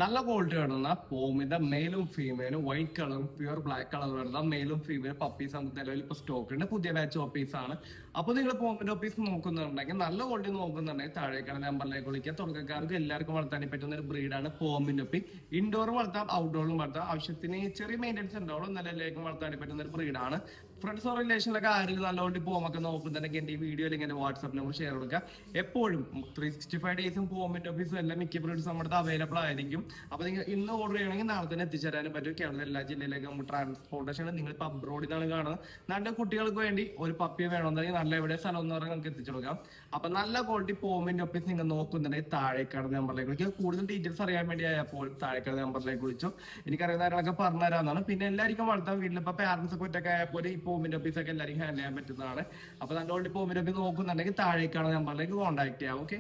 നല്ല ക്വാളിറ്റി വരുന്ന പോമിന്റെ മെയിലും ഫീമെയിലും വൈറ്റ് കളറും പ്യുവർ ബ്ലാക്ക് കളർ വരുന്ന മെയിലും ഫീമെയിലും പപ്പീസ് നമുക്ക് നിലവിൽ ഇപ്പൊ സ്റ്റോക്ക് ഉണ്ട്. പുതിയ ബാച്ച് ഓപ്പീസ് ആണ്. അപ്പൊ നിങ്ങൾ പോമിന്റെ ഓപ്പീസ് നോക്കുന്നുണ്ടെങ്കിൽ, നല്ല ക്വാളിറ്റി നോക്കുന്നുണ്ടെങ്കിൽ താഴേക്കാണ് നമ്പറിലേക്ക് വിളിക്കുക. തുടക്കക്കാർക്ക് എല്ലാവർക്കും വളർത്താൻ പറ്റുന്ന ഒരു ബ്രീഡാണ് പോമിന്റെ ഒപ്പി. ഇൻഡോർ വളർത്താം, ഔട്ട്ഡോറും വളർത്താം. ആവശ്യത്തിന് ചെറിയ മെയിൻ്റെനൻസ് ഉണ്ടാവുള്ളൂ, നിലയിലേക്കും വളർത്താൻ പറ്റുന്ന ഒരു ബ്രീഡാണ്. ഫ്രണ്ട്സ് ഓർ റിലേഷനിലൊക്കെ ആരെങ്കിലും നല്ലോണ്ടി പോമൊക്കെ നോക്കുന്നുണ്ടെങ്കിൽ എന്റെ ഈ വീഡിയോയിൽ ഇങ്ങനെ വാട്സ്ആപ്പ് നമ്പർ ഷെയർ കൊടുക്കുക. എപ്പോഴും 365 ഡേയ്സും പോമിന്റെ ഓഫീസും എല്ലാം മിക്ക ബ്രീഡ്സ് നമ്മുടെ അവൈലബിൾ ആയിരിക്കും. അപ്പൊ നിങ്ങൾ ഇന്ന് ഓർഡർ ചെയ്യണമെങ്കിൽ നാളെ തന്നെ എത്തിച്ചേരാനും പറ്റും. കേരളത്തിലെ എല്ലാ ജില്ലയിലേക്കും നമുക്ക് ട്രാൻസ്പോർട്ടേഷൻ. നിങ്ങളിപ്പോൾ അബ്രോഡിൽ നിന്നാണ് കാണുന്നത്, നല്ല കുട്ടികൾക്ക് വേണ്ടി ഒരു പപ്പിയെ വേണമെന്നുണ്ടെങ്കിൽ നല്ല എവിടെ സ്ഥലം എന്ന് പറഞ്ഞാൽ നിങ്ങൾക്ക് എത്തിച്ചു കൊടുക്കാം. അപ്പൊ നല്ല ക്വാളിറ്റി പോമിന്റെ ഓഫീസ് നിങ്ങൾ നോക്കുന്നുണ്ടെങ്കിൽ താഴേക്കാട് നമ്പറിലേക്ക് വിളിക്കുക. കൂടുതൽ ഡീറ്റെയിൽസ് അറിയാൻ വേണ്ടി ആയപ്പോൾ താഴേക്കാട് നമ്പറിലേക്ക് വിളിച്ചു. എനിക്കറിയുന്ന കാര്യങ്ങളൊക്കെ പറഞ്ഞു തരാമെന്നാണ്. പിന്നെ എല്ലാവർക്കും വളർത്താൻ വീട്ടിലിപ്പോൾ പാരന്റ്സ് ഒക്കെ ഒറ്റയ്ക്ക് ആയപ്പോൾ ഈ പോമിന്റെ ഓഫീസൊക്കെ എല്ലാവർക്കും ഹാൻഡിൽ ചെയ്യാൻ പറ്റുന്നതാണ്. അപ്പൊ നല്ല ക്വാളിറ്റി പോമിന്റെ ഓഫീസ് നോക്കുന്നുണ്ടെങ്കിൽ താഴേക്കാട് നമ്പറിലേക്ക് കോൺടാക്ട് ചെയ്യാം. ഓക്കെ.